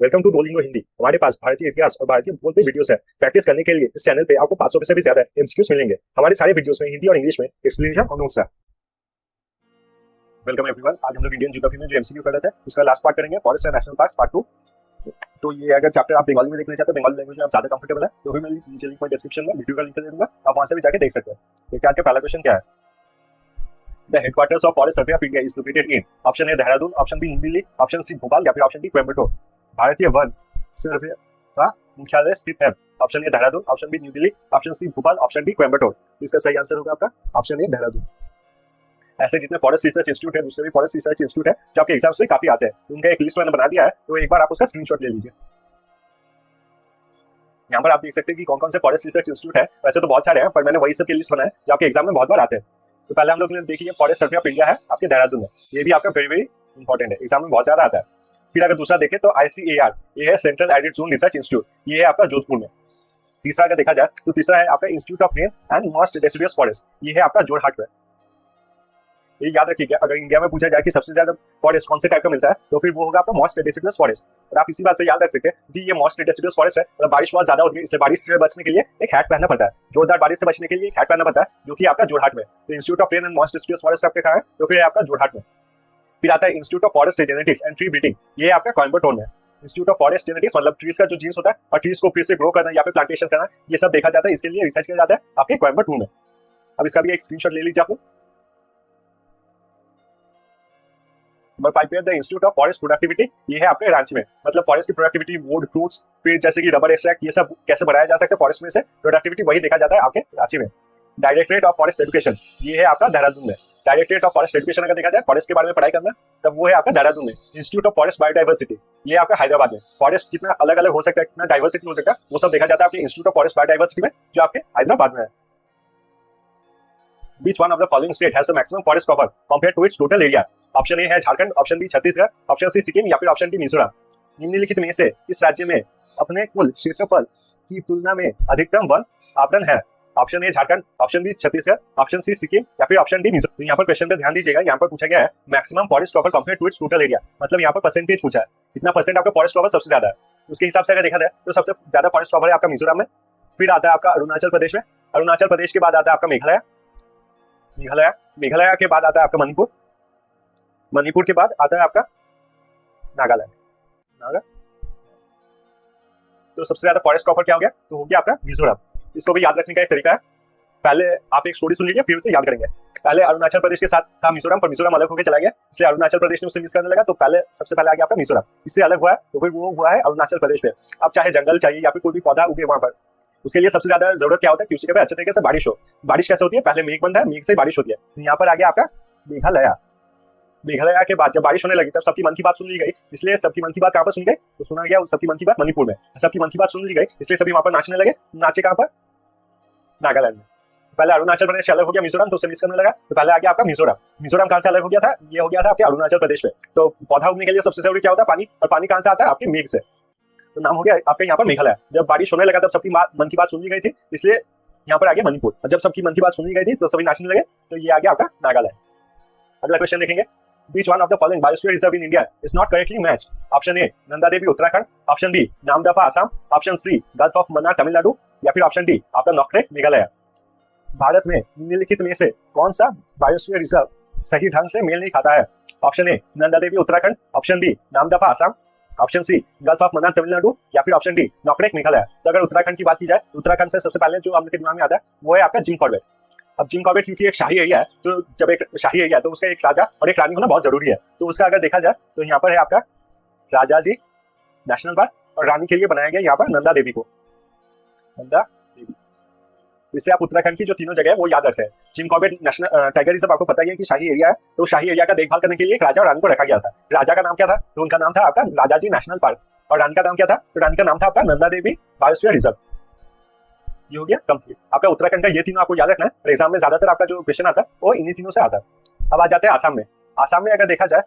Welcome to डोलिंगो Hindi. हमारे पास भारतीय इतिहास और भारतीय भूगोल पे वीडियोस है। प्रैक्टिस करने के लिए इस चैनल पे आपको 500 से भी ज्यादा एमसीक्यूज मिलेंगे। हमारे सारे वीडियोस में हिंदी और इंग्लिश में एक्सप्लेनेशन और नोट्स है। Welcome everyone. आज हम लोग इंडियन ज्योग्राफी में जो एमसीक्यू कर रहे थे उसका लास्ट पार्ट करेंगे, forest and national parks part 2। तो ये अगर चैप्टर आप बंगाली में देखना चाहते हैं, बंगाली लैंग्वेज में आप ज्यादा कंफर्टेबल है तो फिर मैं नीचे लिंक में डिस्क्रिप्शन में वीडियो का लिंक दे दूंगा, आप वहां से भी जाके देख सकते हैं। देखिए आज का पहला क्वेश्चन क्या है। The headquarters of forest survey of India is located in option A Dehradun, option B नई दिल्ली, ऑप्शन सी भोपाल या फिर ऑप्शन डी कोयम्बटूर। भारतीय वन सर्वे का मुख्यालय स्थित है option A Dehradun, option B new Delhi, option C Bhopal, option D Coimbatore. इसका सही आंसर होगा आपका ऑप्शन ए देहरादून। ऐसे जितने फॉरेस्ट रिसर्च इंस्टीट्यूट है, दूसरे भी फॉरेस्ट रिसर्च इंस्टीट्यूट है जो आपके एग्जाम्स में काफी आते हैं, उनका एक लिस्ट मैंने बना दिया है, तो एक बार आप उसका स्क्रीनशॉट ले लीजिए। यहाँ पर आप देख सकते हैं कि कौन कौन से फॉरेस्ट रिसर्च इंस्टीट्यूट है। वैसे तो बहुत सारे हैं पर मैंने वही सब की लिस्ट बनाया जो आपके एग्जाम में बहुत बार आते हैं। तो पहले हम लोग ने देखिए फॉरेस्ट सर्वे ऑफ इंडिया है आपके देहरादून में, ये भी आपका वेरी वेरी इंपॉर्टेंट है, एग्जाम में बहुत ज्यादा आता है। फिर अगर दूसरा देखें तो ICAR, ये है central arid zone research institute, ये है आपका जोधपुर में। तीसरा अगर देखा जाए तो तीसरा है आपका institute of rain and most deciduous forest, ये है आपका जोरहाट में। ये याद रखिएगा, अगर इंडिया में पूछा जाए कि सबसे ज्यादा फॉरेस्ट कौन से टाइप का मिलता है तो फिर वो होगा आपका मॉस्ट डेसिडियस फॉरेस्ट। और आप इसी बात से याद रख सकते हैं कि ये मॉस्ट डेसिडियस फॉरेस्ट है, मतलब बारिश बहुत ज्यादा होती है, इसलिए बारिश से बचने के लिए एक हैट पहनना पड़ता है, जोरदार बारिश से बचने के लिए एक हैट पहनना पड़ता है, जो कि आपका जोरहाट में। तो institute of rain and most deciduous forest आपके कहाँ है तो फिर आपका जोरहाट में। फिर आता है institute of forest genetics and tree breeding, ये आपका कोयम्बटूर में। इंस्टीट्यूट ऑफ फॉरेस्ट जेनेटिक्स मतलब ट्रीज का जो जीन्स होता है और ट्रीज को फिर से ग्रो करना या फिर प्लांटेशन करना, ये सब देखा जाता है, इसके लिए रिसर्च किया जाता है आपके कोयम्बटूर में। अब इसका भी एक स्क्रीनशॉट ले लीजिए आप। नंबर 5 पे the institute of forest productivity, ये है आपके रांची में, मतलब फॉरेस्ट की प्रोडक्टिविटी, वुड, फ्रूट्स, फिर जैसे कि रबर एक्सट्रैक्ट, ये सब कैसे बढ़ाया जा सकता है फॉरेस्ट में से, प्रोडक्टिविटी वही देखा जाता है आपके रांची में। डायरेक्टरेट ऑफ फॉरेस्ट एजुकेशन, ये है आपका देहरादून में। डायरेक्टरेट ऑफ फॉरेस्ट एजुकेशन अगर देखा जाए फॉरेस्ट के बारे में पढ़ाई करना, तब वो है आपका देहरादून में। इंस्टीट्यूट ऑफ फॉरेस्ट बायोडाइवर्सिटी, ये आपका हैदराबाद में। फॉरेस्ट कितना अलग अलग हो सकता है, कितना डाइवर्सिटी हो सकता है, वो सब देखा जाता है आपके इंस्टीट्यूट ऑफ फॉरेस्ट बायोडाइवर्सिटी में, जो आपके हैदराबाद में है। Which one of the following state has the maximum forest cover compared to its total area? Option A है Jharkhand, option B Chhattisgarh, option C Sikkim या फिर ऑप्शन डी मिजोरम। निम्नलिखित में से इस राज्य में अपने कुल क्षेत्रफल की तुलना में अधिकतम वन आवरण है। Option A Jharkhand, option B Chhattisgarh, option C Sikkim या फिर ऑप्शन डी मिजोरम। तो यहाँ पर क्वेश्चन पे ध्यान दीजिएगा, यहाँ पर पूछा गया है maximum forest cover compare to its total area, मतलब यहाँ पर परसेंटेज पूछा है, कितना परसेंट आपका फॉरेस्ट कवर सबसे ज्यादा है। उसके हिसाब से अगर देखा जाए तो सबसे ज्यादा फॉरेस्ट कवर है आपका मिजोरम में, फिर आता है आपका अरुणाचल प्रदेश में, अरुणाचल प्रदेश के बाद आता है आपका मेघालय, मेघालय के बाद आता है आपका मणिपुर, मणिपुर के बाद आता है आपका नागालैंड। तो सबसे ज्यादा फॉरेस्ट कवर क्या हो गया तो हो गया आपका मिजोरम। इसको भी याद रखने का एक तरीका है, पहले आप एक स्टोरी सुन लीजिए फिर से याद करेंगे। पहले अरुणाचल प्रदेश के साथ था मिजोरम, पर मिजोरम अलग होकर चला गया, इसलिए अरुणाचल प्रदेश ने उससे मिस करने लगा, तो पहले सबसे पहले आ गया आपका मिजोरम, इससे अलग हुआ है तो फिर वो हुआ है अरुणाचल प्रदेश में। अब चाहे जंगल चाहिए या फिर कोई भी पौधा उगे वहां पर, उसके लिए सबसे ज्यादा जरूरत क्या होता है कि उसी जगह अच्छे तरीके से बारिश हो। बारिश कैसे होती है, पहले मेघ बनता है, मेघ से बारिश होती है। तो यहाँ पर आ गया आपका मेघालय। मेघालय के बाद जब बारिश होने लगी तब सबकी मन की बात सुन ली गई, इसलिए सबकी मन की बात कहाँ पर सुनी गई तो सुना गया सबकी मन की बात मणिपुर में। सबकी मन की बात सुन ली गई इसलिए सभी वहां पर नाचने लगे, नाचे कहाँ पर नागालैंड में। पहले अरुणाचल प्रदेश से अलग हो गया मिजोरम, तो उसे मिस करने लगा, तो पहले आ गया आपका मिजोरम। मिजोरम कहाँ से अलग हो गया था, ये हो गया था आपके अरुणाचल प्रदेश में। तो पौधा उगने के लिए सबसे जरूरी क्या होता है पानी, और पानी कहाँ से आता है आपके मेघ से, तो नाम हो गया आपके यहाँ पर मेघालय। जब बारिश होने लगा तब सबकी मन की बात सुन ली गई थी, इसलिए यहाँ पर आ गया मणिपुर। और जब सबकी मन की बात सुन ली गई थी तो सभी नाचने लगे, तो ये आ गया आपका नागालैंड। अगला क्वेश्चन देखेंगे, Which one of the following biosphere reserve in India is not correctly matched? Option A Nanda Devi Uttarakhand, option B Namdapha Assam, option C gulf of Mannar Tamil Nadu या फिर ऑप्शन डी आपका नॉकरेक मेघालय। भारत में निम्नलिखित में से कौन सा बायोस्फीयर रिजर्व सही ढंग से मेल नहीं खाता है? Option A Nanda Devi Uttarakhand, option B Namdapha Assam, option C gulf of Mannar Tamil Nadu या फिर ऑप्शन डी नॉकरेक मेघालय। तो अगर उत्तराखंड की बात की जाए, उत्तराखंड से सबसे पहले जो आपके दिमाग में आता है वो है आपका जिम कॉर्बेट। अब जिम कॉर्बेट क्योंकि एक शाही एरिया है, तो जब एक शाही एरिया है तो उसका एक राजा और एक रानी होना बहुत जरूरी है, तो उसका अगर देखा जाए तो यहाँ पर है आपका राजा जी नेशनल पार्क, और रानी के लिए बनाया गया यहाँ पर नंदा देवी को, नंदा देवी। इससे आप उत्तराखंड की जो तीनों जगह है वो याद रखते हैं। Jim Corbett national tiger reserve आपको पता ही है कि शाही एरिया है, तो शाही एरिया का देखभाल करने के लिए एक राजा और रानी को रखा गया था। राजा का नाम क्या था तो उनका नाम था आपका राजा जी नेशनल पार्क, और रानी का नाम क्या था तो रानी का नाम था आपका नंदा देवी बायोस्फीयर रिजर्व। ये हो गया कंप्लीट आपका उत्तराखंड का, ये तीनों आपको याद रखना है, और एग्जाम में ज्यादातर आपका जो क्वेश्चन आता है वो इन्हीं तीनों से आता है। अब आ जाते हैं आसाम में। आसाम में अगर देखा जाए,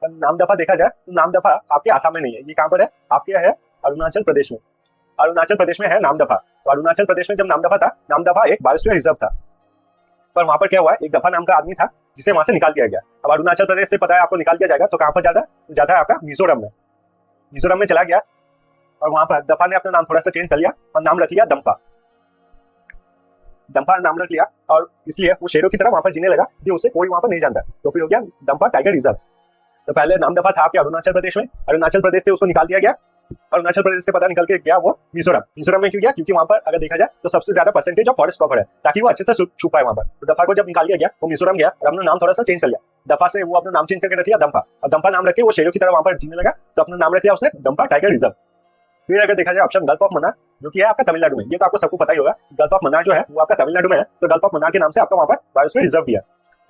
नामदफा देखा जाए तो नामदफा आपके आसाम में नहीं है, ये कहाँ पर है आपके है अरुणाचल प्रदेश में। अरुणाचल प्रदेश में है नामदफा। तो अरुणाचल प्रदेश में जब नामदफा था, नामदफा एक बायोस्फीयर रिजर्व था, पर वहां पर क्या हुआ, एक दफा नाम का आदमी था जिसे वहां से निकाल दिया गया। अब अरुणाचल प्रदेश से पता है आपको निकाल दिया जाएगा तो कहां पर जाता है आपका मिजोरम में। मिजोरम में चला गया और वहां पर दफा ने अपना नाम थोड़ा सा चेंज कर लिया और नाम रख लिया दम्पा। दम्पा नाम रख लिया और इसलिए वो शेरों की तरह वहां पर जीने लगा कि उसे कोई वहां पर नहीं जानता, तो फिर हो गया दम्पा टाइगर रिजर्व। तो पहले नाम दफा था आपके अरुणाचल प्रदेश में, अरुणाचल प्रदेश से उसको निकाल दिया गया, अरुणाचल प्रदेश से पता निकल के गया वो मिजोरम। मिजोरम में क्यों गया? क्योंकि वहां पर अगर देखा जाए तो सबसे ज्यादा परसेंटेज ऑफ फॉरेस्ट कवर है, ताकि वो अच्छे से छुप पाए वहां पर। तो दफा को जब निकाल दिया गया वो मिजोरम गया और अपना नाम थोड़ा सा चेंज कर लिया, दफा से वो अपना नाम चेंज करके रख लिया दम्पा, और दम्पा नाम रख के वो शेरों की तरह वहां पर जीने लगा, तो अपना नाम रख लिया उसने दम्पा टाइगर रिजर्व। फिर अगर देखा जाए ऑप्शन गल्फ ऑफ मन्नार, जो कि है आपका तमिलनाडु में, ये तो आपको सबको पता ही होगा, गल्फ ऑफ मन्नार जो है वो आपका तमिलनाडु में है, तो गल्फ ऑफ मन्नार के नाम से आपका वहां पर बायोस्फीयर रिजर्व भी है।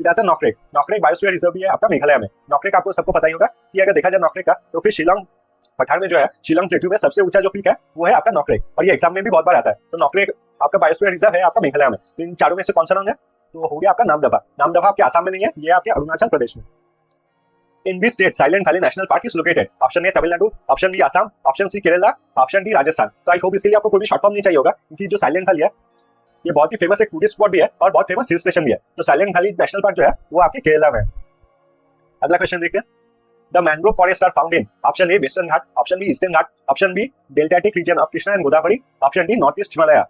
फिर आता है नॉकरेक, नॉकरेक बायोस्फीयर रिजर्व भी है आपका मेघालय में। नॉकरेक आपको सबको पता ही होगा कि अगर देखा जाए नॉकरेक का, तो फिर शिलांग पठार में जो है, शिलांग प्लेट्यू में सबसे ऊंचा जो पीक है वो है आपका नॉकरेक, और ये एग्जाम में भी बहुत बार आता है। तो नॉकरेक आपका बायोस्फीयर रिजर्व है आपका मेघालय में। इन चारों में से कौन सा रंग है? तो हो गया आपका नामदफा। नामदफा आपके आसाम में नहीं है, ये आपके अरुणाचल प्रदेश में। In this state silent valley national park is located. Option A Tamil Nadu, option B Assam, option C Kerala, option D Rajasthan. तो आई होप इसके लिए आपको कोई भी शॉर्ट फॉर्म नहीं चाहिए होगा, क्योंकि जो साइलेंट वैली है ये बहुत ही फेमस एक टूरिस्ट स्पॉट भी है और बहुत फेमस हिल स्टेशन भी है। तो साइलेंट वैली नेशनल पार्क जो है वो आपके केरला में है। अगला क्वेश्चन देखते हैं। The mangrove forest are found in option A Western Ghat, option B Eastern Ghat, option B deltaic region of Krishna and Godavari, option D North East Himalaya.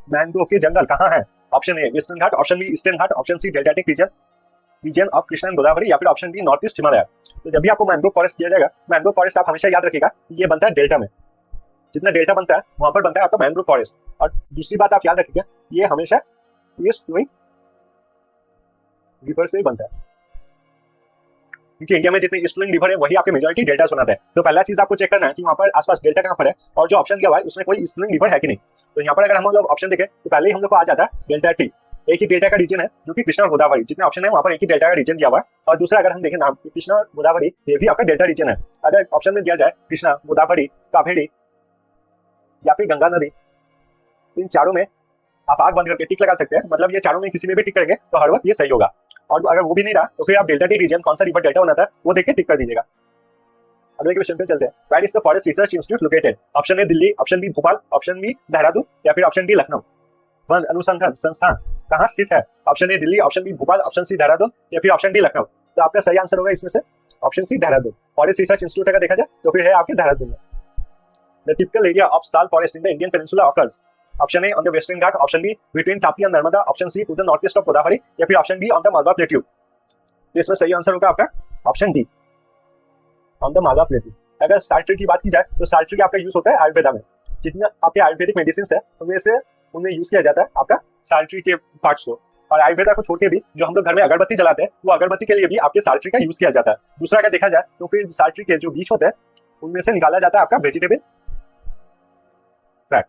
Mangrove के जंगल कहाँ है? Option A Western Ghat, option B Eastern Ghat, option C deltaic region of Krishna and Godavari, या फिर option D North East Himalaya. तो जब भी आपको मैंग्रोव फॉरेस्ट किया जाएगा, मैंग्रोव फॉरेस्ट आप हमेशा याद रखिएगा ये बनता है डेल्टा में, जितना डेल्टा बनता है वहां पर बनता है आपका मैंग्रोव फॉरेस्ट। और दूसरी बात आप याद रखिएगा, ये हमेशा ईस्ट फ्लोइंग रिवर से बनता है, क्योंकि इंडिया में जितने ईस्ट फ्लोइंग रिवर है वही आपके मेजॉरिटी डेल्टा बनाते हैं। तो पहला चीज आपको चेक करना है कि वहां पर आसपास डेल्टा कहां पर है, और जो ऑप्शन दिया हुआ है उसमें कोई ईस्ट फ्लोइंग रिवर है कि नहीं। तो यहाँ पर अगर हम लोग ऑप्शन देखें तो पहले ही हम लोग को आ जाता है डेल्टा टी, एक ही डेल्टा का रीजन है जो कि कृष्णा और गोदावरी, जितने ऑप्शन है वहां पर एक ही डेल्टा का रीजन दिया हुआ है। और दूसरा अगर हम देखें नाम, कृष्णा और गोदावरी ये भी आपका डेल्टा रीजन है। अगर ऑप्शन में दिया जाए कृष्णा, गोदावरी, कावेरी या फिर गंगा नदी, इन चारों में आप आंख बंद करके टिक लगा सकते हैं, मतलब ये चारों में किसी में भी टिक करेंगे तो हर वक्त ये सही होगा। और अगर वो भी नहीं रहा तो फिर आप डेल्टा टी रीजन कौन सा रिवर डेल्टा बनाता है वो देख के टिक कर दीजिएगा। अगले क्वेश्चन पे चलते हैं। Where is the forest research institute located? Option A Delhi, option B Bhopal, option B Dehradun, या फिर ऑप्शन डी लखनऊ। वन अनुसंधान संस्थान कहाँ स्थित है? Option A Delhi, option B Bhopal, option C Dehradun, या फिर ऑप्शन डी लखनऊ। तो आपका सही आंसर होगा इसमें से option C Dehradun. Forest research institute अगर देखा जाए तो फिर है आपके देहरादून में। The typical area of sal forest in the Indian peninsula occurs. Option A on the Western Ghat, option B between Tapi and Narmada, option C to the north east of Godavari, या फिर option D on the Malwa plateau. तो इसमें सही answer होगा आपका option D on the Malwa plateau. अगर salt tree की बात की जाए तो साल्ट ट्री आपका यूज होता है आयुर्वेदा में। जितने आपके आयुर्वेदिक मेडिसिन है उनमें यूज किया जाता है आपका साल्ट ट्री के पार्ट्स को। और आयुर्वेदा को छोड़ के भी जो हम लोग घर में अगरबत्ती जलाते हैं वो अगरबत्ती के लिए भी आपके साल्ट ट्री का यूज किया जाता है। दूसरा अगर देखा जाए तो फिर साल्ट ट्री के जो बीज होते हैं उनमें से निकाला जाता है आपका वेजिटेबल फैट।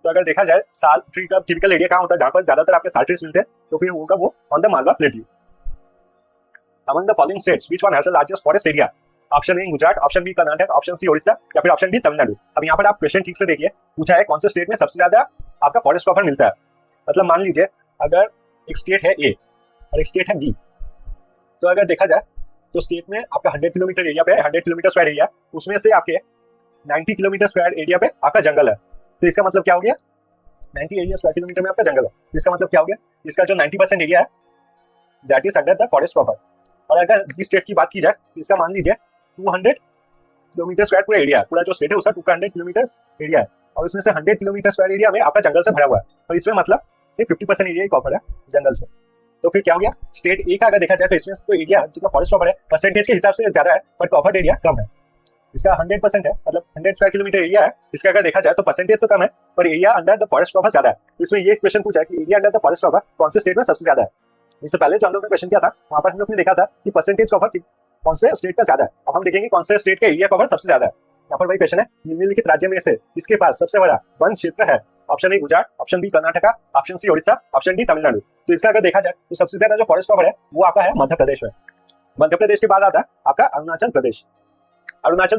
तो अगर देखा जाए साल्ट ट्री का टिपिकल एरिया कहाँ होता है जहाँ पर ज्यादातर आपके साल्ट ट्रीज मिलते हैं, तो फिर होगा वो on the Malwa plateau. Among the following states which one has the largest forest area? Option A Gujarat, option B Karnataka, option C Odisha, या फिर ऑप्शन डी तमिलनाडु। अब यहाँ पर आप क्वेश्चन ठीक से देखिए, पूछा है कौन से स्टेट में सबसे ज्यादा आपका फॉरेस्ट कवर मिलता है। मतलब मान लीजिए अगर एक स्टेट है ए और एक स्टेट है बी, तो अगर देखा जाए तो स्टेट में आपका 100 किलोमीटर एरिया पे 100 किलोमीटर स्क्वायर एरिया, उसमें से आपके 90 किलोमीटर स्क्वायर एरिया पे आपका जंगल है। तो इसका मतलब क्या हो गया? 90 एरिया स्क्वायर किलोमीटर में आपका जंगल है। इसका मतलब क्या हो गया? इसका जो 90% एरिया है that is under the forest cover. और अगर इस स्टेट की बात की जाए तो इसका मान लीजिए 200 किलोमीटर स्क्वायर पूरा एरिया, पूरा जो स्टेट है उसका 200 किलोमीटर एरिया है, और उसमें से 100 किलोमीटर स्क्वायर एरिया में आपका जंगल से भरा हुआ है। और इसमें मतलब सिर्फ 50% एरिया ही कवर है जंगल से। तो फिर क्या हो गया? स्टेट ए का अगर देखा जाए तो इसमें तो एरिया जितना फॉरेस्ट कवर है परसेंटेज के हिसाब से ज्यादा है, पर कवर्ड एरिया कम है। इसका 100% है, मतलब 100 स्क्वायर किलोमीटर एरिया है। इसका अगर देखा जाए तो परसेंटेज तो कम है, पर area under the forest cover ज्यादा है। इसमें ये क्वेश्चन पूछा है कि area under the forest cover कौन से स्टेट में सबसे ज्यादा है। इससे पहले जो हम लोग ने क्वेश्चन किया था वहां पर हम लोग ने देखा था कि परसेंटेज कवर कौन से स्टेट का ज्यादा है। अब हम देखेंगे कौन से स्टेट का एरिया कवर सबसे ज्यादा है। यहाँ पर वही क्वेश्चन है, निम्नलिखित राज्य में से इसके पास सबसे बड़ा वन क्षेत्र है? Option A Gujarat, option B Karnataka, option C Odisha, option D Tamil Nadu. तो इसका अगर देखा जाए तो सबसे ज्यादा जो फॉरेस्ट कवर है वो आपका है मध्य प्रदेश में। मध्य प्रदेश के बाद आता है आपका अरुणाचल प्रदेश। अरुणाचल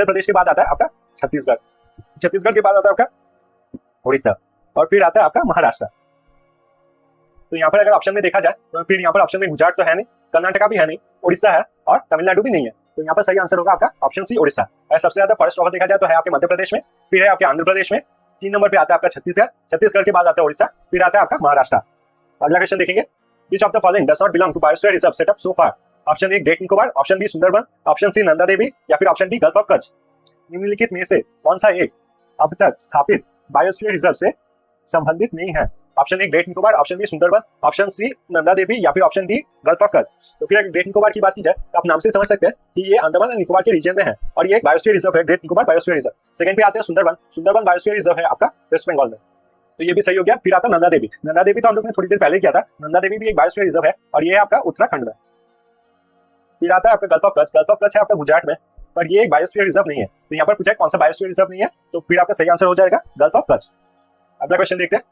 प्रदेश के बाद आता है आपका छत्तीसगढ़। छत्तीसगढ़ के बाद आता है आपका उड़ीसा, और फिर आता है आपका महाराष्ट्र। तो यहाँ पर अगर ऑप्शन में देखा जाए तो फिर यहाँ पर ऑप्शन में गुजरात तो है नहीं, कर्नाटका भी है नहीं, उड़ीसा है और तमिलनाडु भी नहीं है। तो यहाँ पर सही आंसर होगा आपका ऑप्शन सी उड़ीसा। सबसे ज्यादा फॉरेस्ट कवर देखा जाए तो है आपके मध्य प्रदेश में, फिर है आपके आंध्र प्रदेश में, 3 नंबर पे आता है आपका छत्तीसगढ़, छत्तीसगढ़ के बाद आता है उड़ीसा, फिर आता है आपका महाराष्ट्र। अगला क्वेश्चन देखेंगे, which of the following does not belong to biosphere reserve setup so far? Option A Great Nicobar, option B Sundarban, option C Nanda Devi या फिर option D Gulf of Kutch. निम्नलिखित में से कौन सा एक अब तक स्थापित बायोस्फीयर रिजर्व से संबंधित नहीं है? Option A Great Nicobar, option B Sundarban, option C Nanda Devi या फिर option D Gulf of Kutch. तो फिर अगर ग्रेट निकोबार की बात की जाए तो आप नाम से समझ सकते हैं कि ये अंडमान और निकोबार के रीजन में है और ये एक बायोस्फीयर रिजर्व है, great Nicobar biosphere reserve. Second पे आते हैं सुंदरबन, सुंदरबन बायोस्फीयर रिजर्व है आपका वेस्ट बंगाल में, तो ये भी सही हो गया। फिर आता है नंदा देवी, नंदा देवी तो हम लोग ने थोड़ी देर पहले किया था, नंदा देवी भी एक बायोस्फीयर रिजर्व है और ये है आपका उत्तराखंड में। फिर आता है आपका gulf of Kutch, gulf of Kutch है आपका गुजरात में, पर ये एक बायोस्फीयर रिजर्व नहीं है। तो यहाँ पर पूछा है कौन सा बायोस्फीयर रिजर्व नहीं है, तो फिर आपका सही आंसर हो जाएगा गल्फ ऑफ कच्छ। अगला क्वेश्चन देखते हैं।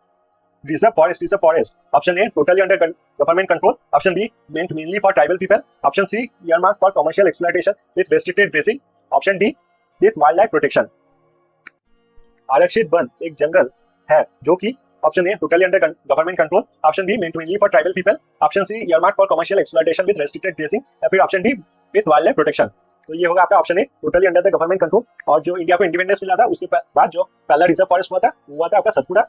Reserve forest, option A totally under government control, option B meant mainly for tribal people, option C earmark for commercial exploitation with restricted grazing, option D with wild life protection. आरक्षित वन एक जंगल है जो कि option A totally under government control, option B meant mainly for tribal people, option C earmark for commercial exploitation with restricted grazing या फिर option D with wild life protection. तो ये होगा आपका option A totally under the government control. और जो India को independence मिला था उसके बाद जो पहला रिजर्व फॉरेस्ट हुआ था आपका सतपुड़ा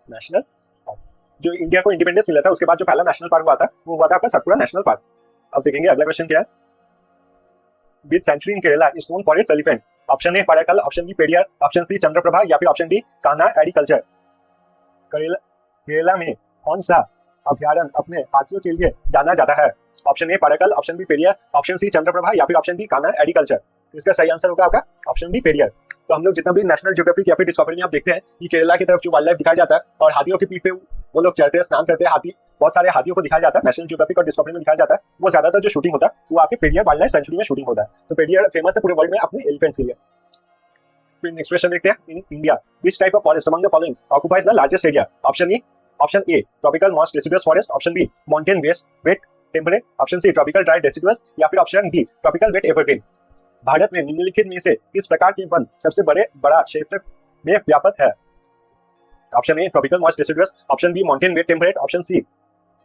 नेशनल पार्क। जो इंडिया को इंडिपेंडेंस मिला था उसके बाद जो पहला नेशनल पार्क हुआ था वो हुआ था आपका सतपुड़ा नेशनल पार्क। अब देखेंगे अगला क्वेश्चन क्या है। Which sanctuary in Kerala is known for its elephant, option A Parakal, option B Periyar, option C Chandraprabha या फिर option D Kanha agriculture. Kerala में कौन सा अभ्यारण्य अपने हाथियों के लिए जाना जाता है? Option A Parakal, option B Periyar, option C Chandraprabha या फिर ऑप्शन डी कान्हा एग्रीकल्चर। इसका सही आंसर होगा आपका ऑप्शन बी पेरियार। तो हम लोग जितना भी नेशनल ज्योग्राफिक या फिर डिस्कवरी में आप देखते हैं कि केरला की तरफ जो वाइल्ड लाइफ दिखाया जाता है और हाथियों के पीठ पे वो लोग चढ़ते हैं, स्नान करते हैं, हाथी बहुत सारे हाथियों को दिखाया जाता है नेशनल ज्योग्राफिक और डिस्कवरी में दिखाया जाता है। वो ज्यादातर जो शूटिंग होता है वो आपके पेरियार वाइल्ड लाइफ सेंचुरी में शूटिंग होता है। तो पेरियार फेमस है पूरे वर्ल्ड में अपने एलिफेंट्स के लिए। फिर नेक्स्ट क्वेश्चन देखते हैं। In India which type of forest among the following occupies the largest area? Option A tropical moist deciduous forest, option B mountain wet temperate, option C tropical dry deciduous या फिर option D tropical wet evergreen. Bharat में निम्नलिखित में से किस प्रकार के one सबसे बड़ा क्षेत्र में व्याप्त है? Option A tropical moist deciduous, option B mountain wet temperate, option C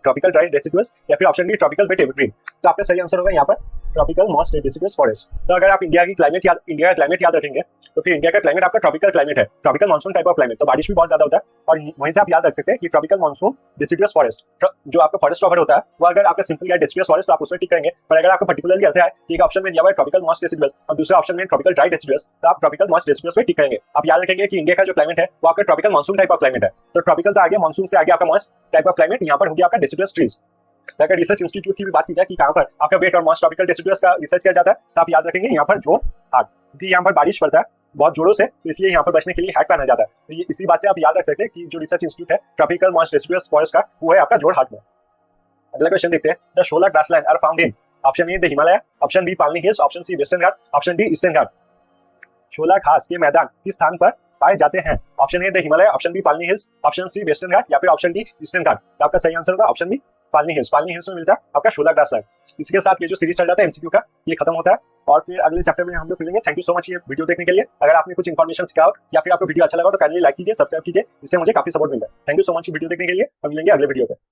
tropical dry deciduous या फिर option D tropical wet evergreen. तो आपका सही आंसर होगा यहाँ पर ट्रॉपिकल मॉइस्ट डेसिडुअस फॉरेस्ट। तो अगर आप इंडिया का क्लाइमेट याद रखेंगे तो फिर इंडिया का क्लाइमेट आपका ट्रॉपिकल क्लाइमेट है, tropical monsoon type of climate, तो बारिश भी बहुत ज्यादा होता है। और वहीं से आप याद रख सकते हैं कि ट्रॉपिकल मानसून डेसिडुअस फॉरेस्ट जो आपका फॉरेस्ट कवर होता है वो अगर आपका सिंपल या डेसिडुअस फॉरेस्ट तो आप उसमें टिक करेंगे। पर अगर आपको पर्टिकुलरली ऐसा है कि एक ऑप्शन में दिया हुआ है ट्रॉपिकल मॉइस्ट डेसिडुअस और दूसरा ऑप्शन में ट्रॉपिकल ड्राई डेसिडुअस, तो आप ट्रॉपिकल मॉइस्ट डेसिडुअस पे टिक करेंगे। आप याद रखेंगे कि इंडिया का जो क्लाइमेट है वो आपका tropical monsoon type of climate है। तो ट्रॉपिकल तो आ गया, मानसून से आगे आपका मॉइस्ट टाइप ऑफ क्लाइमेट, यहाँ पर हो गया आपका डेसिडुअस ट्रीज। अगर रिसर्च इंस्टीट्यूट की भी बात की जाए कि कहाँ पर आपका वेट और मॉइस्ट ट्रॉपिकल डेसिडुअस का रिसर्च किया जाता है तो आप याद रखेंगे यहाँ पर जोर हाट, क्योंकि यहाँ पर बारिश पड़ता है बहुत जोरों से, तो इसलिए यहाँ पर बचने के लिए हैट पहना जाता है। तो ये इसी बात से आप याद रख सकते हैं कि जो रिसर्च इंस्टीट्यूट है ट्रॉपिकल मॉइस्ट डेसिडुअस फॉरेस्ट का वो है आपका जोर हाट में। अगला क्वेश्चन देखते हैं। The shola grassland are found in option A the Himalaya, option B Palni Hills, option C Western Ghat, option D Eastern Ghat. Shola घास के मैदान किस स्थान पर पाए जाते हैं? Option A the Himalaya, option B Palni Hills, option C Western Ghat या फिर ऑप्शन डी ईस्टर्न घाट। तो आपका सही आंसर होगा ऑप्शन बी पालनी हिल्स। पालनी हिल्स में मिलता है आपका शोला ग्रासलैंड। इसके साथ ये जो सीरीज चल जाता है एमसीक्यू का ये खत्म होता है और फिर अगले चैप्टर में हम लोग मिलेंगे। थैंक यू सो मच ये वीडियो देखने के लिए। अगर आपने कुछ इन्फॉर्मेशन सीखा हो या फिर आपको वीडियो अच्छा लगा तो काइंडली लाइक कीजिए, सब्सक्राइब कीजिए, इससे मुझे काफी सपोर्ट मिलता है। Thank you so much video देखने के लिए और मिलेंगे अगले वीडियो पे।